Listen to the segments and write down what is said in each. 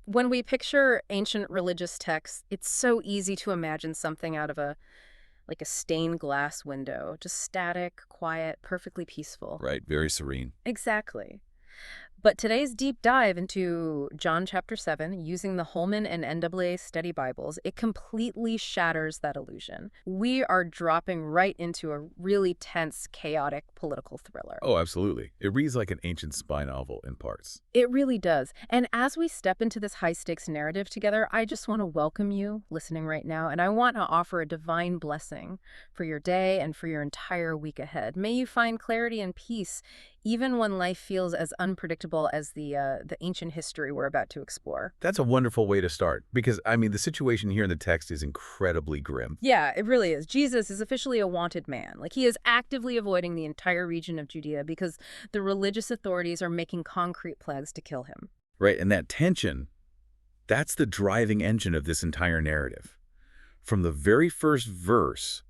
When we picture ancient religious texts, it's so easy to imagine something out of a stained glass window, just static, quiet, perfectly peaceful. Right, very serene. Exactly. But today's deep dive into John chapter 7, using the Holman and NAA study Bibles, it completely shatters that illusion. We are dropping right into a really tense, chaotic political thriller. Oh, absolutely. It reads like an ancient spy novel in parts. It really does. And as we step into this high-stakes narrative together, I just want to welcome you listening right now, and I want to offer a divine blessing for your day and for your entire week ahead. May you find clarity and peace even when life feels as unpredictable as the ancient history we're about to explore. That's a wonderful way to start because, the situation here in the text is incredibly grim. Yeah, it really is. Jesus is officially a wanted man. Like, he is actively avoiding the entire region of Judea because the religious authorities are making concrete plans to kill him. Right, and that tension, that's the driving engine of this entire narrative. From the very first verse,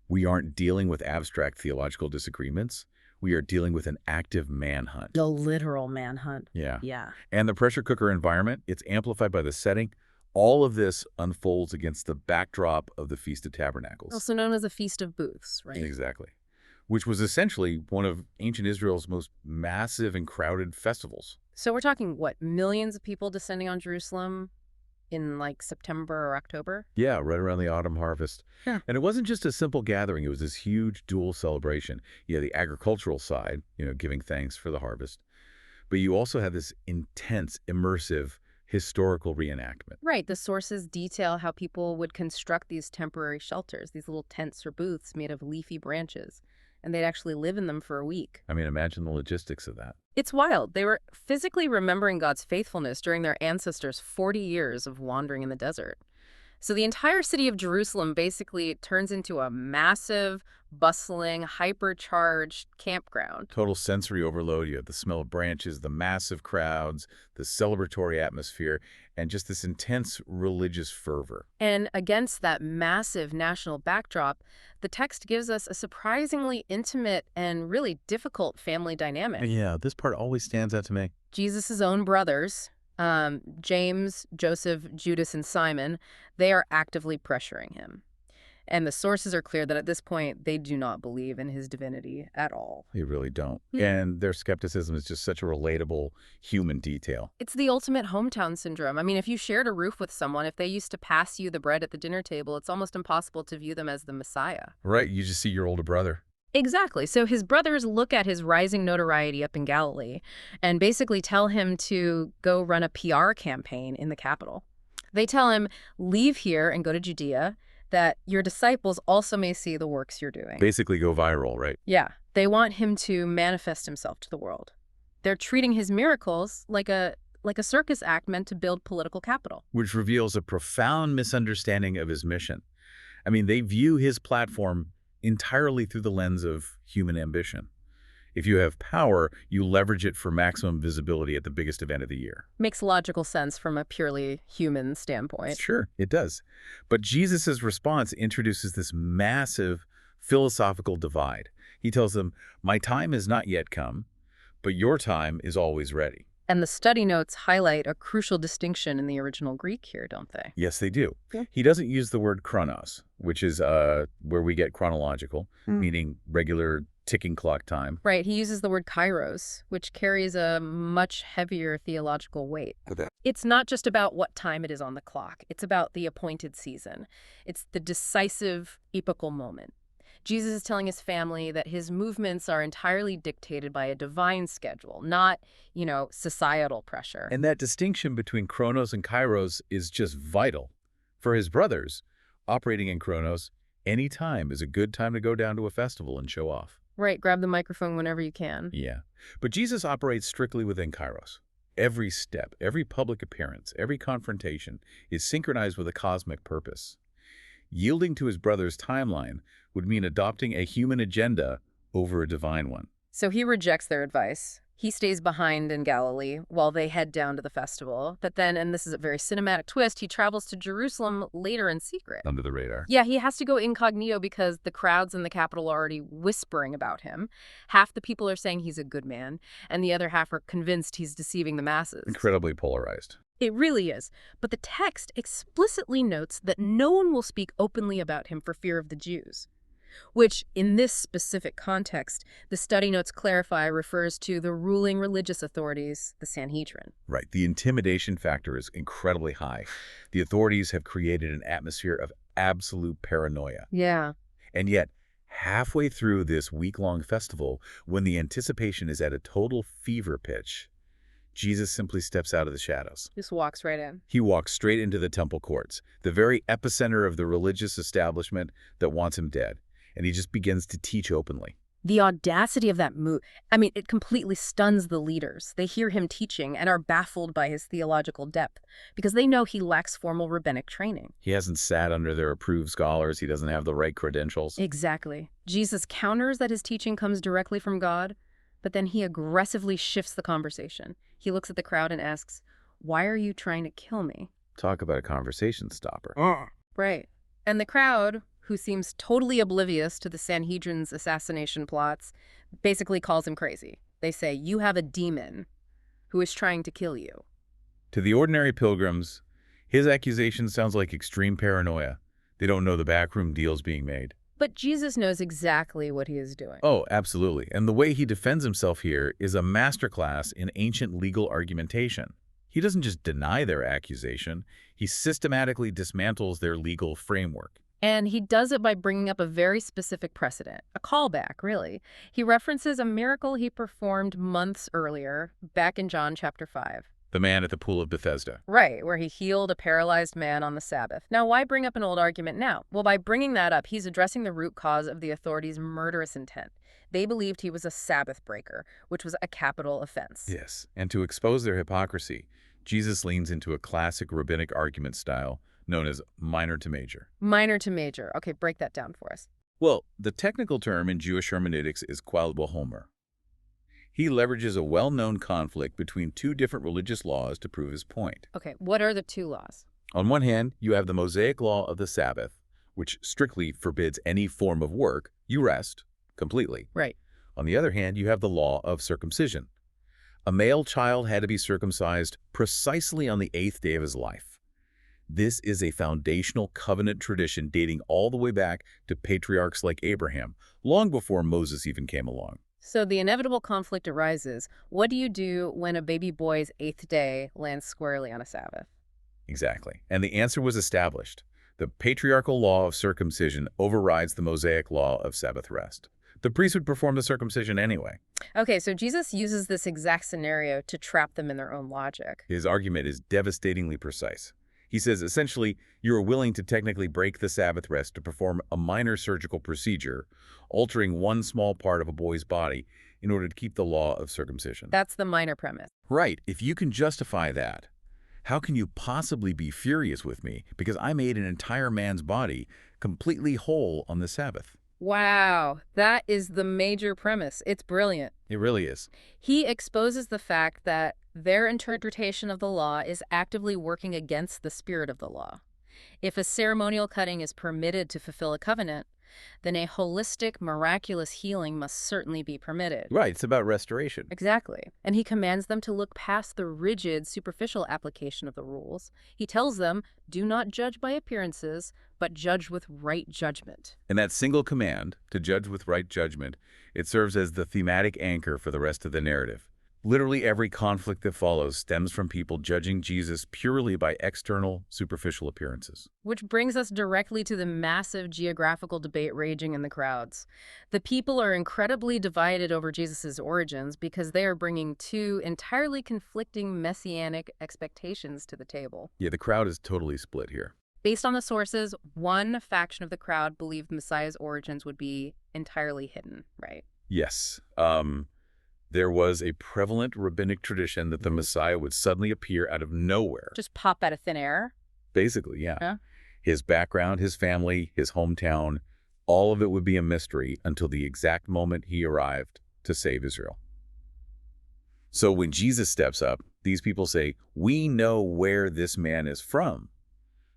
we aren't dealing with abstract theological disagreements. We are dealing with an active manhunt. The literal manhunt. Yeah. Yeah. And the pressure cooker environment, it's amplified by the setting. All of this unfolds against the backdrop of the Feast of Tabernacles. Also known as a Feast of Booths, right? Exactly. Which was essentially one of ancient Israel's most massive and crowded festivals. So we're talking, what, millions of people descending on Jerusalem in like September or October? Yeah, right around the autumn harvest. Yeah. And it wasn't just a simple gathering. It was this huge dual celebration. You had the agricultural side, giving thanks for the harvest. But you also had this intense, immersive, historical reenactment. Right. The sources detail how people would construct these temporary shelters, these little tents or booths made of leafy branches, and they'd actually live in them for a week. Imagine the logistics of that. It's wild. They were physically remembering God's faithfulness during their ancestors' 40 years of wandering in the desert. So the entire city of Jerusalem basically turns into a massive, bustling, hypercharged campground. Total sensory overload. You have the smell of branches, the massive crowds, the celebratory atmosphere, and just this intense religious fervor. And against that massive national backdrop, the text gives us a surprisingly intimate and really difficult family dynamic. Yeah, this part always stands out to me. Jesus' own brothers, James, Joseph, Judas, and Simon, they are actively pressuring him. And the sources are clear that at this point, they do not believe in his divinity at all. They really don't. Hmm. And their skepticism is just such a relatable human detail. It's the ultimate hometown syndrome. If you shared a roof with someone, if they used to pass you the bread at the dinner table, it's almost impossible to view them as the Messiah. Right, you just see your older brother. Exactly. So his brothers look at his rising notoriety up in Galilee and basically tell him to go run a PR campaign in the capital. They tell him, leave here and go to Judea, that your disciples also may see the works you're doing. Basically go viral, right? Yeah. They want him to manifest himself to the world. They're treating his miracles like a circus act meant to build political capital. Which reveals a profound misunderstanding of his mission. They view his platform entirely through the lens of human ambition. If you have power, you leverage it for maximum visibility at the biggest event of the year. Makes logical sense from a purely human standpoint. Sure, it does. But Jesus' response introduces this massive philosophical divide. He tells them, my time has not yet come, but your time is always ready. And the study notes highlight a crucial distinction in the original Greek here, don't they? Yes, they do. Yeah. He doesn't use the word chronos, which is where we get chronological, meaning regular ticking clock time. Right. He uses the word kairos, which carries a much heavier theological weight. Okay. It's not just about what time it is on the clock. It's about the appointed season. It's the decisive epochal moment. Jesus is telling his family that his movements are entirely dictated by a divine schedule, not, societal pressure. And that distinction between chronos and kairos is just vital. For his brothers, operating in chronos, any time is a good time to go down to a festival and show off. Right, grab the microphone whenever you can. Yeah. But Jesus operates strictly within kairos. Every step, every public appearance, every confrontation is synchronized with a cosmic purpose. Yielding to his brother's timeline would mean adopting a human agenda over a divine one. So he rejects their advice. He stays behind in Galilee while they head down to the festival. But then, and this is a very cinematic twist, he travels to Jerusalem later in secret. Under the radar. Yeah, he has to go incognito because the crowds in the capital are already whispering about him. Half the people are saying he's a good man, and the other half are convinced he's deceiving the masses. Incredibly polarized. It really is. But the text explicitly notes that no one will speak openly about him for fear of the Jews, which, in this specific context, the study notes clarify refers to the ruling religious authorities, the Sanhedrin. Right. The intimidation factor is incredibly high. The authorities have created an atmosphere of absolute paranoia. Yeah. And yet, halfway through this week-long festival, when the anticipation is at a total fever pitch, Jesus simply steps out of the shadows. Just walks right in. He walks straight into the temple courts, the very epicenter of the religious establishment that wants him dead. And he just begins to teach openly. The audacity of that move, I mean, it completely stuns the leaders. They hear him teaching and are baffled by his theological depth because they know he lacks formal rabbinic training. He hasn't sat under their approved scholars. He doesn't have the right credentials. Exactly. Jesus counters that his teaching comes directly from God, but then he aggressively shifts the conversation. He looks at the crowd and asks, "Why are you trying to kill me?" Talk about a conversation stopper. Right. And the crowd, who seems totally oblivious to the Sanhedrin's assassination plots, basically calls him crazy. They say, "You have a demon who is trying to kill you." To the ordinary pilgrims, his accusation sounds like extreme paranoia. They don't know the backroom deals being made. But Jesus knows exactly what he is doing. Oh, absolutely. And the way he defends himself here is a masterclass in ancient legal argumentation. He doesn't just deny their accusation, he systematically dismantles their legal framework. And he does it by bringing up a very specific precedent, a callback, really. He references a miracle he performed months earlier, back in John chapter 5. The man at the pool of Bethesda. Right, where he healed a paralyzed man on the Sabbath. Now, why bring up an old argument now? Well, by bringing that up, he's addressing the root cause of the authorities' murderous intent. They believed he was a Sabbath breaker, which was a capital offense. Yes, and to expose their hypocrisy, Jesus leans into a classic rabbinic argument style known as minor to major. Minor to major. Okay, break that down for us. Well, the technical term in Jewish hermeneutics is Homer. He leverages a well-known conflict between two different religious laws to prove his point. Okay, what are the two laws? On one hand, you have the Mosaic law of the Sabbath, which strictly forbids any form of work. You rest completely. Right. On the other hand, you have the law of circumcision. A male child had to be circumcised precisely on the 8th day of his life. This is a foundational covenant tradition dating all the way back to patriarchs like Abraham, long before Moses even came along. So the inevitable conflict arises. What do you do when a baby boy's 8th day lands squarely on a Sabbath? Exactly. And the answer was established. The patriarchal law of circumcision overrides the Mosaic law of Sabbath rest. The priest would perform the circumcision anyway. Okay, so Jesus uses this exact scenario to trap them in their own logic. His argument is devastatingly precise. He says, essentially, you are willing to technically break the Sabbath rest to perform a minor surgical procedure, altering one small part of a boy's body in order to keep the law of circumcision. That's the minor premise. Right. If you can justify that, how can you possibly be furious with me because I made an entire man's body completely whole on the Sabbath? Wow, that is the major premise. It's brilliant. It really is. He exposes the fact that their interpretation of the law is actively working against the spirit of the law. If a ceremonial cutting is permitted to fulfill a covenant, then a holistic, miraculous healing must certainly be permitted. Right, it's about restoration. Exactly. And he commands them to look past the rigid, superficial application of the rules. He tells them, do not judge by appearances, but judge with right judgment. And that single command, to judge with right judgment, it serves as the thematic anchor for the rest of the narrative. Literally every conflict that follows stems from people judging Jesus purely by external, superficial appearances. Which brings us directly to the massive geographical debate raging in the crowds. The people are incredibly divided over Jesus' origins because they are bringing two entirely conflicting messianic expectations to the table. Yeah, the crowd is totally split here. Based on the sources, one faction of the crowd believed Messiah's origins would be entirely hidden, right? Yes. There was a prevalent rabbinic tradition that the Messiah would suddenly appear out of nowhere. Just pop out of thin air? Basically, yeah. Yeah. His background, his family, his hometown, all of it would be a mystery until the exact moment he arrived to save Israel. So when Jesus steps up, these people say, "We know where this man is from."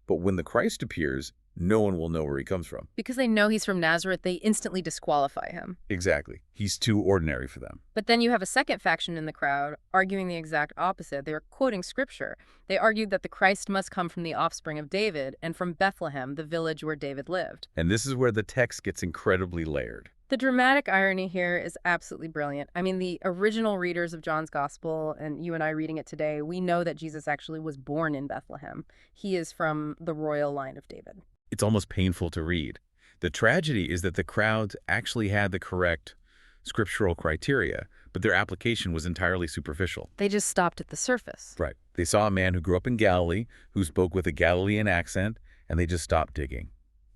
But when the Christ appears, no one will know where he comes from. Because they know he's from Nazareth, they instantly disqualify him. Exactly. He's too ordinary for them. But then you have a second faction in the crowd arguing the exact opposite. They were quoting scripture. They argued that the Christ must come from the offspring of David and from Bethlehem, the village where David lived. And this is where the text gets incredibly layered. The dramatic irony here is absolutely brilliant. I mean, the original readers of John's Gospel, and you and I reading it today, we know that Jesus actually was born in Bethlehem. He is from the royal line of David. It's almost painful to read. The tragedy is that the crowds actually had the correct scriptural criteria, but their application was entirely superficial. They just stopped at the surface. Right. They saw a man who grew up in Galilee, who spoke with a Galilean accent, and they just stopped digging.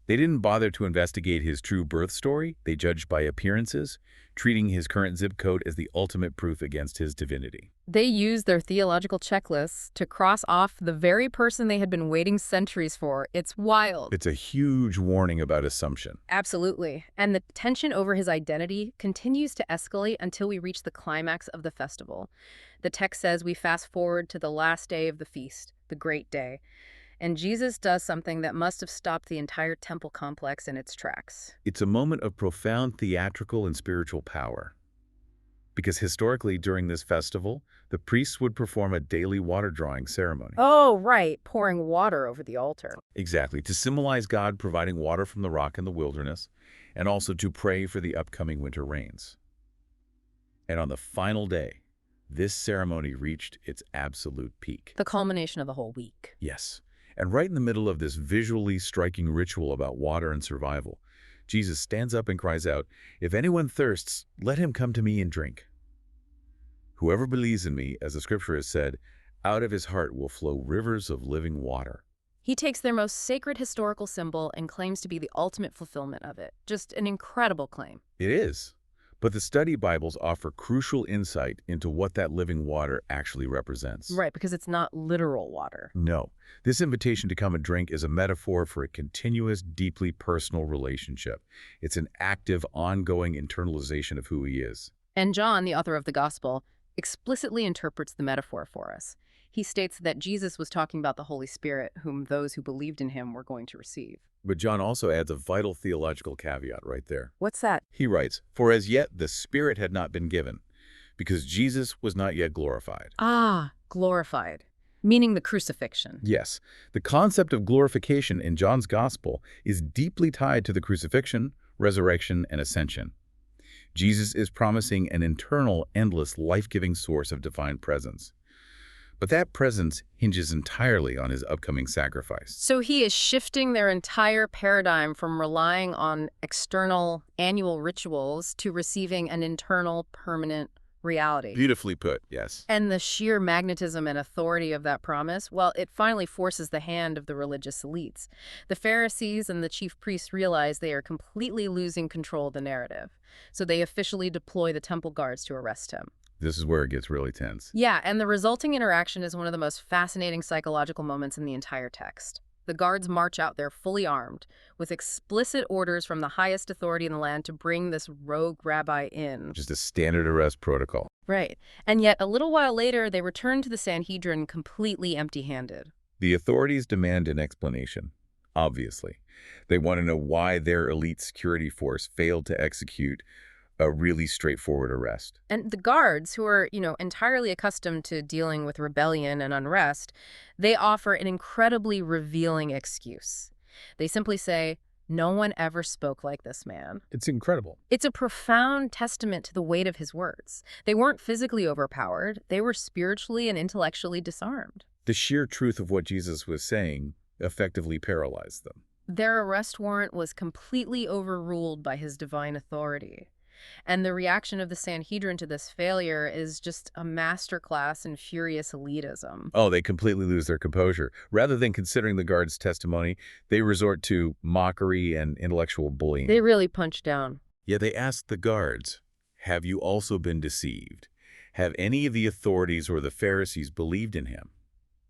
They didn't bother to investigate his true birth story. They judged by appearances, treating his current zip code as the ultimate proof against his divinity. They used their theological checklists to cross off the very person they had been waiting centuries for. It's wild. It's a huge warning about assumption. Absolutely. And the tension over his identity continues to escalate until we reach the climax of the festival. The text says we fast forward to the last day of the feast, the great day. And Jesus does something that must have stopped the entire temple complex in its tracks. It's a moment of profound theatrical and spiritual power. Because historically, during this festival, the priests would perform a daily water drawing ceremony. Oh, right, pouring water over the altar. Exactly, to symbolize God providing water from the rock in the wilderness, and also to pray for the upcoming winter rains. And on the final day, this ceremony reached its absolute peak. The culmination of the whole week. Yes. And right in the middle of this visually striking ritual about water and survival, Jesus stands up and cries out, "If anyone thirsts, let him come to me and drink. Whoever believes in me, as the scripture has said, out of his heart will flow rivers of living water." He takes their most sacred historical symbol and claims to be the ultimate fulfillment of it. Just an incredible claim. It is. But the study Bibles offer crucial insight into what that living water actually represents. Right, because it's not literal water. No. This invitation to come and drink is a metaphor for a continuous, deeply personal relationship. It's an active, ongoing internalization of who he is. And John, the author of the Gospel, explicitly interprets the metaphor for us. He states that Jesus was talking about the Holy Spirit, whom those who believed in him were going to receive. But John also adds a vital theological caveat right there. What's that? He writes, "For as yet the Spirit had not been given, because Jesus was not yet glorified." Ah, glorified. Meaning the crucifixion. Yes, the concept of glorification in John's Gospel is deeply tied to the crucifixion, resurrection, and ascension. Jesus is promising an internal, endless, life-giving source of divine presence. But that presence hinges entirely on his upcoming sacrifice. So he is shifting their entire paradigm from relying on external annual rituals to receiving an internal, permanent reality. Beautifully put, yes. And the sheer magnetism and authority of that promise, well, it finally forces the hand of the religious elites. The Pharisees and the chief priests realize they are completely losing control of the narrative. So they officially deploy the temple guards to arrest him. This is where it gets really tense. Yeah, and the resulting interaction is one of the most fascinating psychological moments in the entire text. The guards march out there fully armed, with explicit orders from the highest authority in the land to bring this rogue rabbi in. Just a standard arrest protocol. Right. And yet, a little while later, they return to the Sanhedrin completely empty-handed. The authorities demand an explanation, obviously. They want to know why their elite security force failed to execute a really straightforward arrest. And the guards, who are, entirely accustomed to dealing with rebellion and unrest, they offer an incredibly revealing excuse. They simply say, "No one ever spoke like this man." It's incredible. It's a profound testament to the weight of his words. They weren't physically overpowered. They were spiritually and intellectually disarmed. The sheer truth of what Jesus was saying effectively paralyzed them. Their arrest warrant was completely overruled by his divine authority. And the reaction of the Sanhedrin to this failure is just a masterclass in furious elitism. Oh, they completely lose their composure. Rather than considering the guards' testimony, they resort to mockery and intellectual bullying. They really punch down. Yeah, they ask the guards, "Have you also been deceived? Have any of the authorities or the Pharisees believed in him?"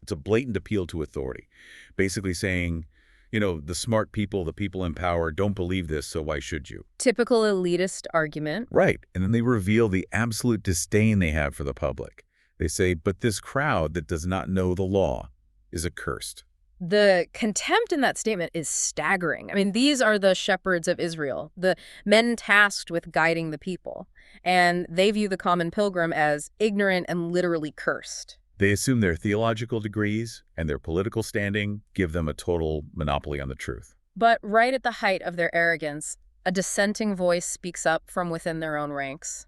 It's a blatant appeal to authority, basically saying, The smart people, the people in power, don't believe this, so why should you? Typical elitist argument. Right. And then they reveal the absolute disdain they have for the public. They say, but this crowd that does not know the law is accursed. The contempt in that statement is staggering. I mean, these are the shepherds of Israel, the men tasked with guiding the people, and they view the common pilgrim as ignorant and literally cursed. They assume their theological degrees and their political standing give them a total monopoly on the truth. But right at the height of their arrogance, a dissenting voice speaks up from within their own ranks.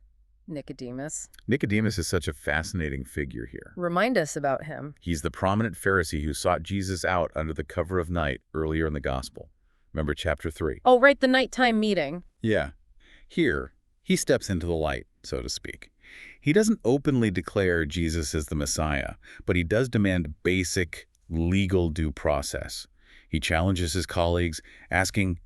Nicodemus. Nicodemus is such a fascinating figure here. Remind us about him. He's the prominent Pharisee who sought Jesus out under the cover of night earlier in the Gospel. Remember chapter 3? Oh, right, the nighttime meeting. Yeah. Here, he steps into the light, so to speak. He doesn't openly declare Jesus as the Messiah, but he does demand basic legal due process. He challenges his colleagues, asking,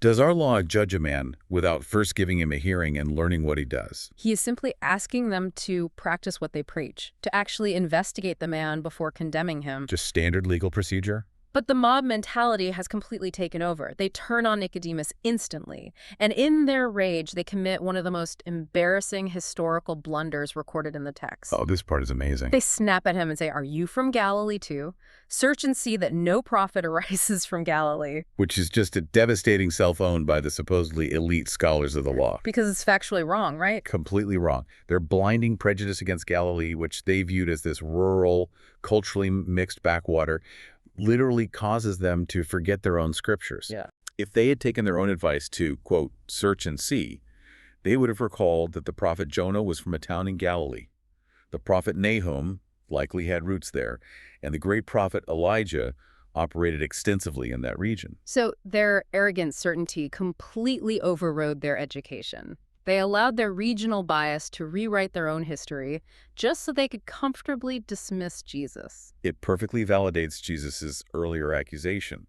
does our law judge a man without first giving him a hearing and learning what he does? He is simply asking them to practice what they preach, to actually investigate the man before condemning him. Just standard legal procedure? But the mob mentality has completely taken over. They turn on Nicodemus instantly, and in their rage, they commit one of the most embarrassing historical blunders recorded in the text. Oh, this part is amazing. They snap at him and say, are you from Galilee too? Search and see that no prophet arises from Galilee. Which is just a devastating self-owned by the supposedly elite scholars of the law. Because it's factually wrong, right? Completely wrong. Their blinding prejudice against Galilee, which they viewed as this rural, culturally mixed backwater, literally causes them to forget their own scriptures. Yeah. If they had taken their own advice to, quote, search and see, they would have recalled that the prophet Jonah was from a town in Galilee. The prophet Nahum likely had roots there, and the great prophet Elijah operated extensively in that region. So their arrogant certainty completely overrode their education. They allowed their regional bias to rewrite their own history just so they could comfortably dismiss Jesus. It perfectly validates Jesus' earlier accusation.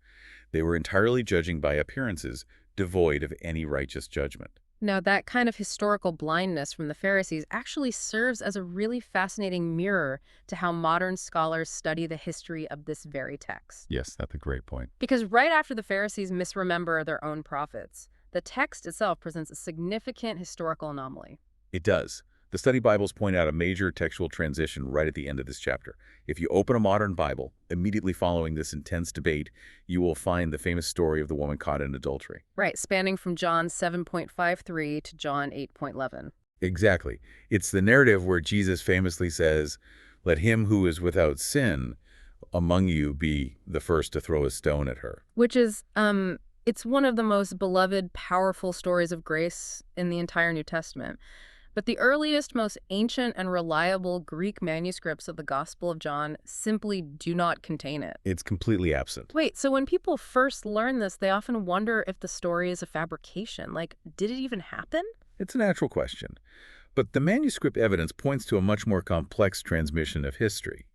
They were entirely judging by appearances, devoid of any righteous judgment. Now, that kind of historical blindness from the Pharisees actually serves as a really fascinating mirror to how modern scholars study the history of this very text. Yes, that's a great point. Because right after the Pharisees misremember their own prophets, the text itself presents a significant historical anomaly. It does. The study Bibles point out a major textual transition right at the end of this chapter. If you open a modern Bible, immediately following this intense debate, you will find the famous story of the woman caught in adultery. Right, spanning from John 7.53 to John 8.11. Exactly. It's the narrative where Jesus famously says, let him who is without sin among you be the first to throw a stone at her. Which is, it's one of the most beloved, powerful stories of grace in the entire New Testament. But the earliest, most ancient and reliable Greek manuscripts of the Gospel of John simply do not contain it. It's completely absent. Wait, so when people first learn this, they often wonder if the story is a fabrication. Like, did it even happen? It's a natural question. But the manuscript evidence points to a much more complex transmission of history.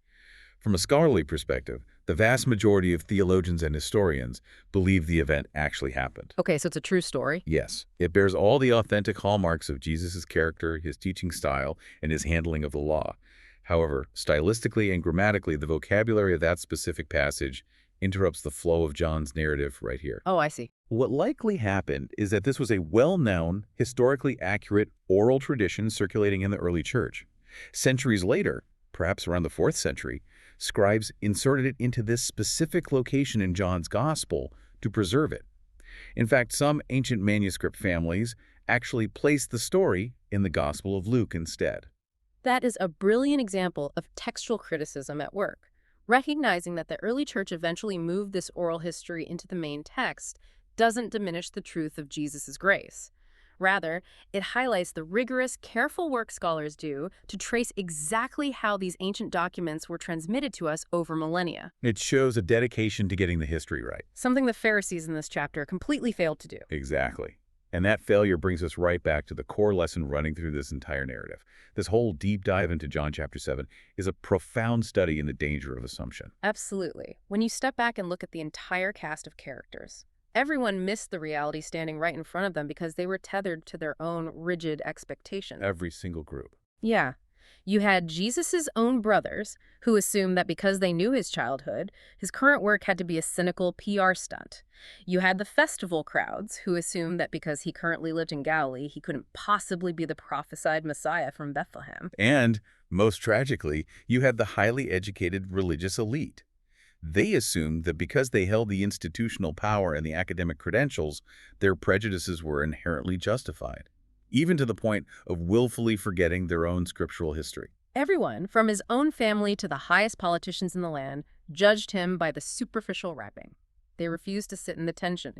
From a scholarly perspective, the vast majority of theologians and historians believe the event actually happened. Okay, so it's a true story? Yes. It bears all the authentic hallmarks of Jesus' character, his teaching style, and his handling of the law. However, stylistically and grammatically, the vocabulary of that specific passage interrupts the flow of John's narrative right here. Oh, I see. What likely happened is that this was a well-known, historically accurate oral tradition circulating in the early church. Centuries later, perhaps around the 4th century, scribes inserted it into this specific location in John's Gospel to preserve it. In fact, some ancient manuscript families actually placed the story in the Gospel of Luke instead. That is a brilliant example of textual criticism at work. Recognizing that the early church eventually moved this oral history into the main text doesn't diminish the truth of Jesus' grace. Rather, it highlights the rigorous, careful work scholars do to trace exactly how these ancient documents were transmitted to us over millennia. It shows a dedication to getting the history right. Something the Pharisees in this chapter completely failed to do. Exactly. And that failure brings us right back to the core lesson running through this entire narrative. This whole deep dive into John chapter 7 is a profound study in the danger of assumption. Absolutely. When you step back and look at the entire cast of characters, everyone missed the reality standing right in front of them because they were tethered to their own rigid expectations. Every single group. Yeah. You had Jesus's own brothers, who assumed that because they knew his childhood, his current work had to be a cynical PR stunt. You had the festival crowds, who assumed that because he currently lived in Galilee, he couldn't possibly be the prophesied Messiah from Bethlehem. And, most tragically, you had the highly educated religious elite. They assumed that because they held the institutional power and the academic credentials, their prejudices were inherently justified, even to the point of willfully forgetting their own scriptural history. Everyone, from his own family to the highest politicians in the land, judged him by the superficial wrapping. They refused to sit in the tension,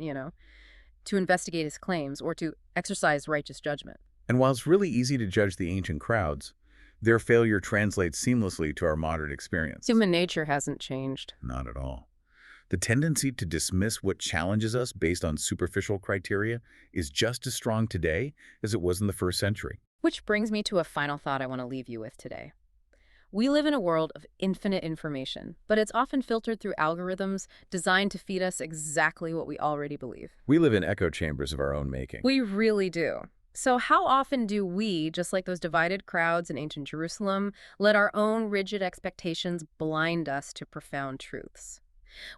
to investigate his claims or to exercise righteous judgment. And while it's really easy to judge the ancient crowds, their failure translates seamlessly to our modern experience. Human nature hasn't changed. Not at all. The tendency to dismiss what challenges us based on superficial criteria is just as strong today as it was in the first century. Which brings me to a final thought I want to leave you with today. We live in a world of infinite information, but it's often filtered through algorithms designed to feed us exactly what we already believe. We live in echo chambers of our own making. We really do. So how often do we, just like those divided crowds in ancient Jerusalem, let our own rigid expectations blind us to profound truths?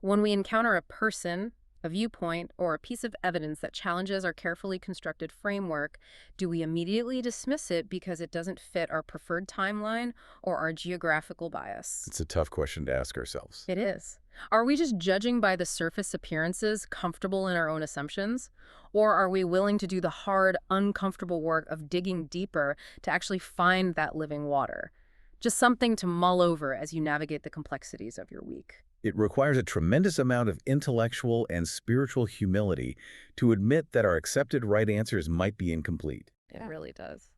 When we encounter a person, a viewpoint, or a piece of evidence that challenges our carefully constructed framework, do we immediately dismiss it because it doesn't fit our preferred timeline or our geographical bias? It's a tough question to ask ourselves. It is. Are we just judging by the surface appearances, comfortable in our own assumptions? Or are we willing to do the hard, uncomfortable work of digging deeper to actually find that living water? Just something to mull over as you navigate the complexities of your week. It requires a tremendous amount of intellectual and spiritual humility to admit that our accepted right answers might be incomplete. It really does.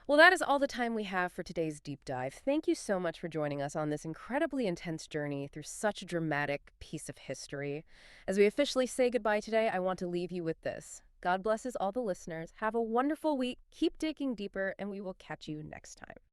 Well, that is all the time we have for today's deep dive. Thank you so much for joining us on this incredibly intense journey through such a dramatic piece of history. As we officially say goodbye today, I want to leave you with this. God blesses all the listeners. Have a wonderful week. Keep digging deeper, and we will catch you next time.